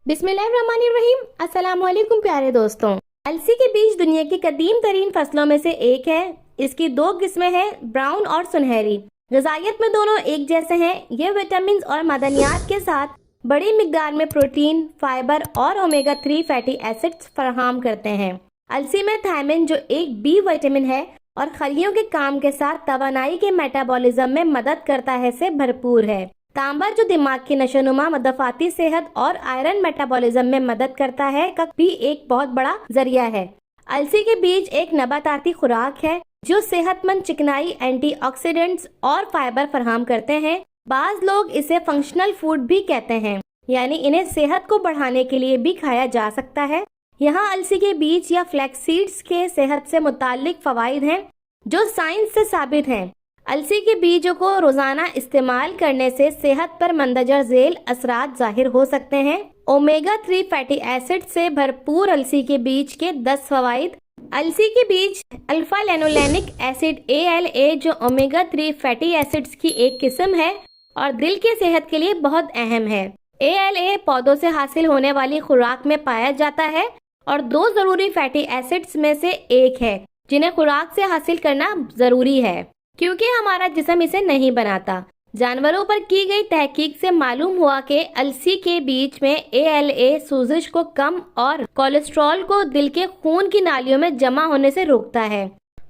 बिस्मिल्लाहिर्रहमानिर्रहीम। अस्सलाम वालेकुम प्यारे दोस्तों। अलसी के बीज दुनिया की कदीम तरीन फसलों में से एक है। इसकी दो किस्में हैं, ब्राउन और सुनहरी। ग़िज़ाइयत में दोनों एक जैसे हैं। ये विटामिन और मदनियात के साथ बड़ी मिकदार में प्रोटीन, फाइबर और ओमेगा 3 फैटी एसिड्स फराहम करते हैं। अलसी में थायमिन, जो एक बी विटामिन है और खलियों के काम के साथ तवानाई के मेटाबॉलिज्म में मदद करता है, से भरपूर है। तांबा, जो दिमाग की नशोनुमा, मदफाती सेहत और आयरन मेटाबॉलिज्म में मदद करता है, का भी एक बहुत बड़ा जरिया है। अलसी के बीज एक नबाताती खुराक है जो सेहतमंद चिकनाई, एंटीऑक्सीडेंट्स और फाइबर फराहम करते हैं। बाज लोग इसे फंक्शनल फूड भी कहते हैं, यानी इन्हें सेहत को बढ़ाने के लिए भी खाया जा सकता है। यहाँ अलसी के बीज या फ्लैक्स सीड्स के सेहत से मुताल्लिक फवाइद हैं जो साइंस से साबित हैं। अलसी के बीजों को रोजाना इस्तेमाल करने से सेहत पर मंदरजा झेल असरात जाहिर हो सकते हैं। ओमेगा 3 फैटी एसिड से भरपूर अलसी के बीज के 10 फवाइद। अलसी के बीज अल्फा लेनोलेनिक एसिड ALA, जो ओमेगा 3 फैटी एसिड्स की एक किस्म है और दिल के सेहत के लिए बहुत अहम है। ALA पौधों से हासिल होने वाली खुराक में पाया जाता है और 2 जरूरी फैटी एसिड्स में से एक है जिन्हें खुराक से हासिल करना जरूरी है, क्योंकि हमारा जिस्म इसे नहीं बनाता। जानवरों पर की गई तहकीक से मालूम हुआ कि अलसी के बीज में ALA सूजश को कम और कोलेस्ट्रॉल को दिल के खून की नालियों में जमा होने से रोकता है।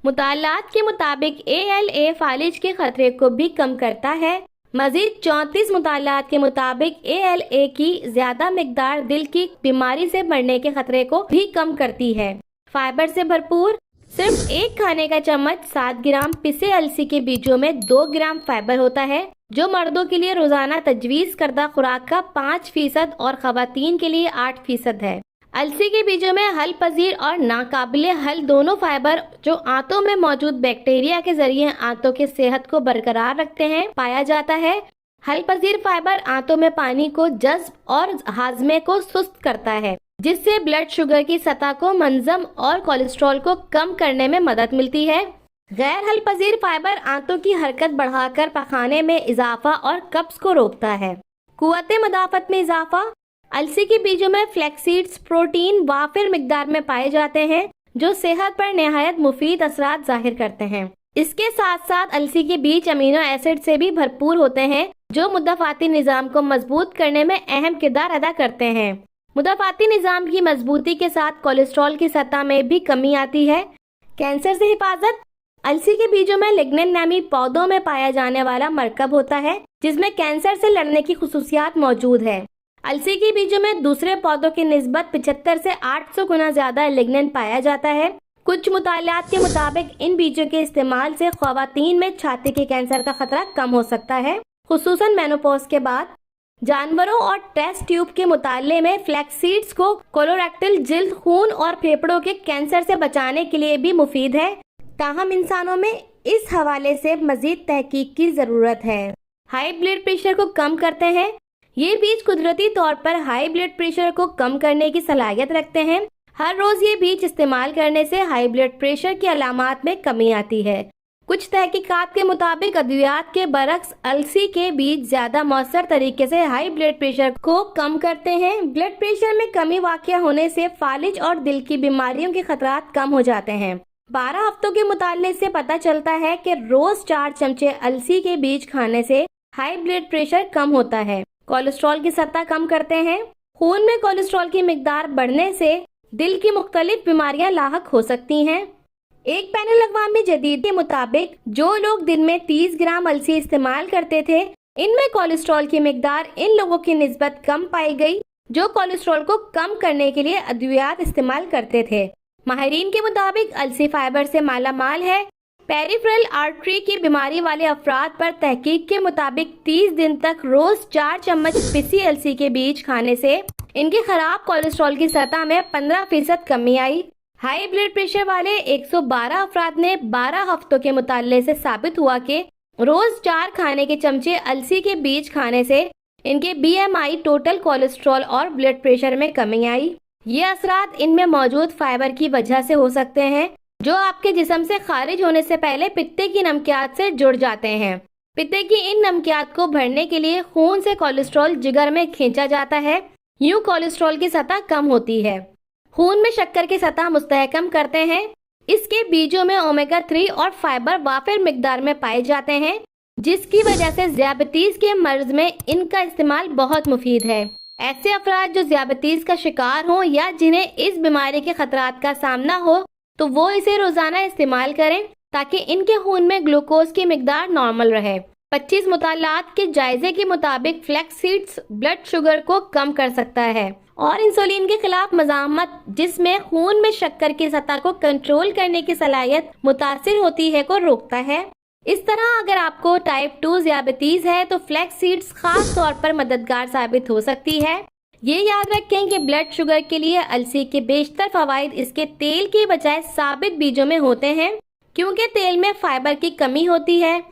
मुतालात के मुताबिक ALA फालिज के खतरे को भी कम करता है। मजीद 34 मुतालात के मुताबिक ALA की ज्यादा मिकदार दिल की बीमारी से मरने के खतरे को भी कम करती है। फाइबर से भरपूर सिर्फ एक खाने का चम्मच 7 ग्राम पिसे अलसी के बीजों में 2 ग्राम फाइबर होता है, जो मर्दों के लिए रोजाना तजवीज करदा खुराक का 5% और खवातीन के लिए 8% है। अलसी के बीजों में हल पजीर और नाकाबिले हल दोनों फाइबर, जो आंतों में मौजूद बैक्टीरिया के जरिए आंतों की सेहत को बरकरार रखते हैं, पाया जाता है। हल पजीर फाइबर आंतों में पानी को जज्ब और हाजमे को सुस्त करता है, जिससे ब्लड शुगर की सतह को मंजम और कोलेस्ट्रॉल को कम करने में मदद मिलती है। गैर हल पजीर फाइबर आंतों की हरकत बढ़ाकर पखाने में इजाफा और कब्ज को रोकता है। कुव्वत मदाफत में इजाफा। अलसी के बीजों में फ्लैक्सीड्स प्रोटीन वाफिर मिकदार में पाए जाते हैं, जो सेहत पर निहायत मुफीद असरात जाहिर करते हैं। इसके साथ साथ अलसी के बीज अमीनो एसिड से भी भरपूर होते हैं, जो मुदफ़ाती निज़ाम को मजबूत करने में अहम किरदार अदा करते हैं। मुदफ़ाती निज़ाम की मजबूती के साथ कोलेस्ट्रॉल की सतह में भी कमी आती है। कैंसर से हिफाजत। अलसी के बीजों में लिग्निन नामी पौधों में पाया जाने वाला मरकब होता है, जिसमें कैंसर से लड़ने की खुसूसियात मौजूद है। अलसी के बीजों में दूसरे पौधों की निस्बत 75 से 800 गुना ज्यादा लिग्निन पाया जाता है। कुछ मुतालियात के मुताबिक इन बीजों के इस्तेमाल से ख्वातीन में छाती के कैंसर का खतरा कम हो सकता है, खुसूसन मेनोपॉज के बाद। जानवरों और टेस्ट ट्यूब के मुताले में फ्लैक्स सीड्स को कोलोरेक्टल जिल्द, खून और फेफड़ों के कैंसर से बचाने के लिए भी मुफीद है। ताहम इंसानों में इस हवाले से मजीद तहकीक की जरूरत है। हाई ब्लड प्रेशर को कम करते हैं। ये बीज कुदरती तौर पर हाई ब्लड प्रेशर को कम करने की सलाहियत रखते हैं। हर रोज ये बीज इस्तेमाल करने से हाई ब्लड प्रेशर की अलामात में कमी आती है। कुछ तहकीकात के मुताबिक अद्वियात के बरक्स अलसी के बीज ज्यादा मौसर तरीके से हाई ब्लड प्रेशर को कम करते हैं। ब्लड प्रेशर में कमी वाक़या होने से फालिज और दिल की बीमारियों के खतरात कम हो जाते हैं। 12 हफ्तों के मुताले से पता चलता है कि रोज 4 चमचे अलसी के बीज खाने से हाई ब्लड प्रेशर कम होता है। कोलेस्ट्रॉल की सतह कम करते हैं। खून में कोलेस्ट्रॉल की मिकदार बढ़ने से दिल की मुख्तलिफ बीमारियां लाहक हो सकती हैं। एक बैनुल अक़वामी जदीद के मुताबिक जो लोग दिन में 30 ग्राम अलसी इस्तेमाल करते थे, इनमें कोलेस्ट्रॉल की मिकदार इन लोगों की निस्बत कम पाई गई जो कोलेस्ट्रॉल को कम करने के लिए अद्वियात इस्तेमाल करते थे। माहिरीन के मुताबिक अलसी फाइबर से माला माल है। पेरिफेरल आर्टरी की बीमारी वाले अफराद पर तहकीक के मुताबिक 30 दिन तक रोज 4 चम्मच पिसी अलसी के बीज खाने से इनकी खराब कोलेस्ट्रॉल की सतह में 15% कमी आई। हाई ब्लड प्रेशर वाले 112 अफराद ने 12 हफ्तों के मुताले से साबित हुआ कि रोज 4 खाने के चमचे अलसी के बीज खाने से इनके BMI, टोटल कोलेस्ट्रॉल और ब्लड प्रेशर में कमी आई। ये असरात इनमें मौजूद फाइबर की वजह से हो सकते हैं, जो आपके जिस्म से खारिज होने से पहले पित्ते की नमकियात से जुड़ जाते हैं। पित्ते की इन नमकियात को भरने के लिए खून से कोलेस्ट्रॉल जिगर में खींचा जाता है। यूं कोलेस्ट्रॉल की सतह कम होती है। खून में शक्कर की सतह मुस्तहकम करते हैं। इसके बीजों में ओमेगा 3 और फाइबर वाफिर मिकदार में पाए जाते हैं, जिसकी वजह से ज़ियाबतीस के मर्ज में इनका इस्तेमाल बहुत मुफीद है। ऐसे अफराद जो ज़ियाबतीस का शिकार हों या जिन्हें इस बीमारी के खतरात का सामना हो, तो वो इसे रोजाना इस्तेमाल करें ताकि इनके खून में ग्लूकोज की मिकदार नॉर्मल रहे। 25 मुतालात के जायजे के मुताबिक फ्लैक्स सीड्स ब्लड शुगर को कम कर सकता है और इंसुलिन के खिलाफ मज़ामत, जिसमें खून में शक्कर की सतह को कंट्रोल करने की सलाहियत मुतासिर होती है, को रोकता है। इस तरह अगर आपको टाइप 2 ज़ियाबतीस है तो फ्लैक्स सीड्स खास तौर पर मददगार साबित हो सकती है। ये याद रखें कि ब्लड शुगर के लिए अलसी के बेशतर फवाइद इसके तेल के बजाय साबित बीजों में होते हैं, क्योंकि तेल में फाइबर की कमी होती है।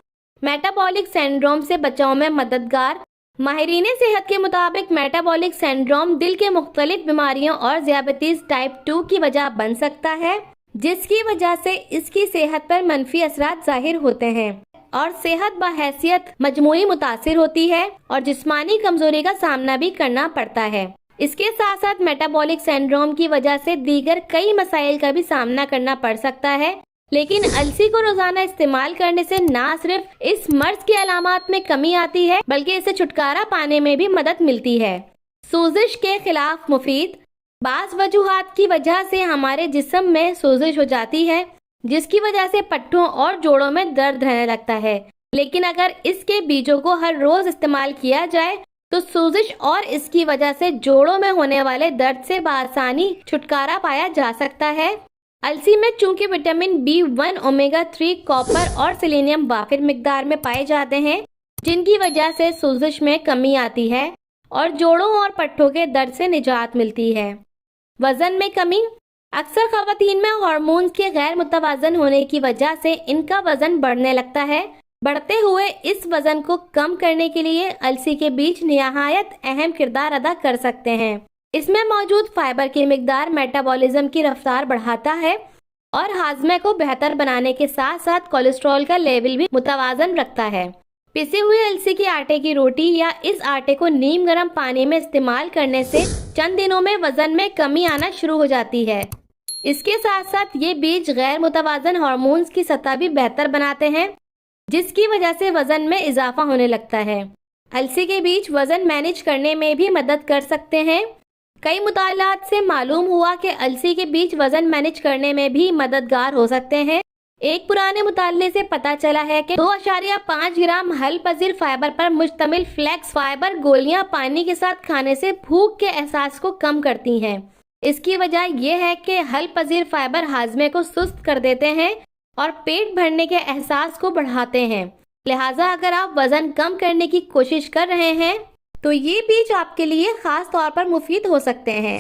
मेटाबॉलिक सिंड्रोम से बचाव में मददगार। माहिरीन सेहत के मुताबिक मेटाबॉलिक सिंड्रोम दिल के मुख्तलिफ बीमारियों और ज़ियाबतीस टाइप 2 की वजह बन सकता है, जिसकी वजह से इसकी सेहत पर मनफी असरात जाहिर होते हैं और सेहत बहैसियत मजमूई मुतासिर होती है और जिस्मानी कमजोरी का सामना भी करना पड़ता है। इसके साथ साथ मेटाबॉलिक सिंड्रोम की वजह से दीगर कई मसाइल का भी सामना करना पड़ सकता है। लेकिन अलसी को रोजाना इस्तेमाल करने से न सिर्फ इस मर्ज की अलामात में कमी आती है, बल्कि इससे छुटकारा पाने में भी मदद मिलती है। सोजिश के खिलाफ मुफीद। बाज़ वजूहात की वजह से हमारे जिस्म में सोजिश हो जाती है, जिसकी वजह से पट्टों और जोड़ों में दर्द रहने लगता है। लेकिन अगर इसके बीजों को हर रोज इस्तेमाल किया जाए तो सोजिश और इसकी वजह से जोड़ों में होने वाले दर्द से बआसानी छुटकारा पाया जा सकता है। अलसी में चूंकि विटामिन B1, ओमेगा 3, कॉपर और सेलेनियम वाफिर मिकदार में पाए जाते हैं, जिनकी वजह से सोजिश में कमी आती है और जोड़ों और पट्टों के दर्द से निजात मिलती है। वजन में कमी। अक्सर खवातीन में हार्मोन्स के गैर मुतवाजन होने की वजह से इनका वजन बढ़ने लगता है। बढ़ते हुए इस वजन को कम करने के लिए अलसी के बीज निहायत अहम किरदार अदा कर सकते हैं। इसमें मौजूद फाइबर की मिकदार मेटाबॉलिज्म की रफ्तार बढ़ाता है और हाजमे को बेहतर बनाने के साथ साथ कोलेस्ट्रॉल का लेवल भी मुतवाजन रखता है। पिसी हुई अलसी के आटे की रोटी या इस आटे को नीम गर्म पानी में इस्तेमाल करने से चंद दिनों में वजन में कमी आना शुरू हो जाती है। इसके साथ साथ ये बीज गैर मुतवाजन हार्मोन्स की सतह भी बेहतर बनाते हैं, जिसकी वजह से वजन में इजाफा होने लगता है। अलसी के बीज वजन मैनेज करने में भी मदद कर सकते हैं। कई मुतालात से मालूम हुआ कि अलसी के बीज वजन मैनेज करने में भी मददगार हो सकते हैं। एक पुराने मुताले से पता चला है कि 2.5 ग्राम हल पजीर फाइबर पर मुश्तमिल फ्लैक्स फाइबर गोलियां पानी के साथ खाने से भूख के एहसास को कम करती हैं। इसकी वजह यह है कि हल पजीर फाइबर हाजमे को सुस्त कर देते हैं और पेट भरने के एहसास को बढ़ाते हैं। लिहाजा अगर आप वजन कम करने की कोशिश कर रहे हैं तो ये बीज आपके लिए खास तौर पर मुफीद हो सकते हैं।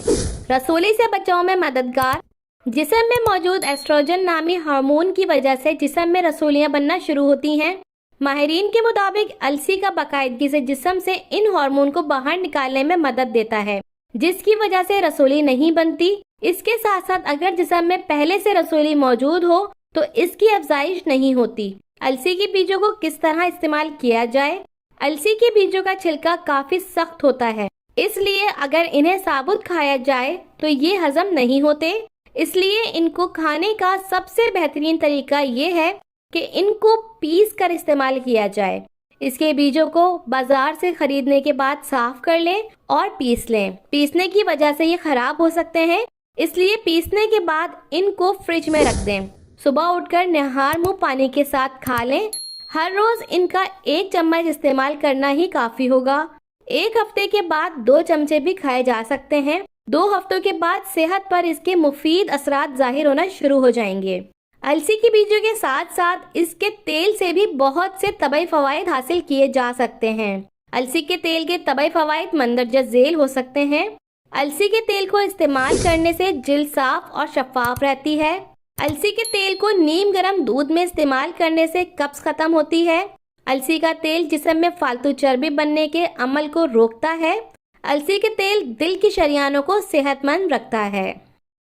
रसोली से बचाव में मददगार। जिस्म में मौजूद एस्ट्रोजन नामी हार्मोन की वजह से जिस्म में रसोलियां बनना शुरू होती हैं। माहिरीन के मुताबिक अलसी का बाकायदगी से जिस्म से इन हार्मोन को बाहर निकालने में मदद देता है, जिसकी वजह से रसोली नहीं बनती। इसके साथ साथ अगर जिस्म में पहले से रसोली मौजूद हो तो इसकी अफजाइश नहीं होती। अलसी के बीजों को किस तरह इस्तेमाल किया जाए। अलसी के बीजों का छिलका काफी सख्त होता है, इसलिए अगर इन्हें साबुत खाया जाए तो ये हजम नहीं होते। इसलिए इनको खाने का सबसे बेहतरीन तरीका ये है कि इनको पीस कर इस्तेमाल किया जाए। इसके बीजों को बाजार से खरीदने के बाद साफ कर लें और पीस लें। पीसने की वजह से ये खराब हो सकते हैं, इसलिए पीसने के बाद इनको फ्रिज में रख दें। सुबह उठकर निहार मुंह पानी के साथ खा लें। हर रोज इनका 1 चम्मच इस्तेमाल करना ही काफी होगा। 1 हफ्ते के बाद 2 चमचे भी खाए जा सकते हैं। 2 हफ्तों के बाद सेहत पर इसके मुफीद असरात जाहिर होना शुरू हो जाएंगे। अलसी के बीजों के साथ साथ इसके तेल से भी बहुत से तबई फवाइद हासिल किए जा सकते हैं। अलसी के तेल के तबई फवाइद मंदरजा झेल हो सकते हैं। अलसी के तेल को इस्तेमाल करने से जिल्द साफ और शफाफ रहती है। अलसी के तेल को नीम गर्म दूध में इस्तेमाल करने से कब्ज खत्म होती है। अलसी का तेल जिस्म में फालतू चर्बी बनने के अमल को रोकता है। अलसी के तेल दिल की शरियानों को सेहतमंद रखता है।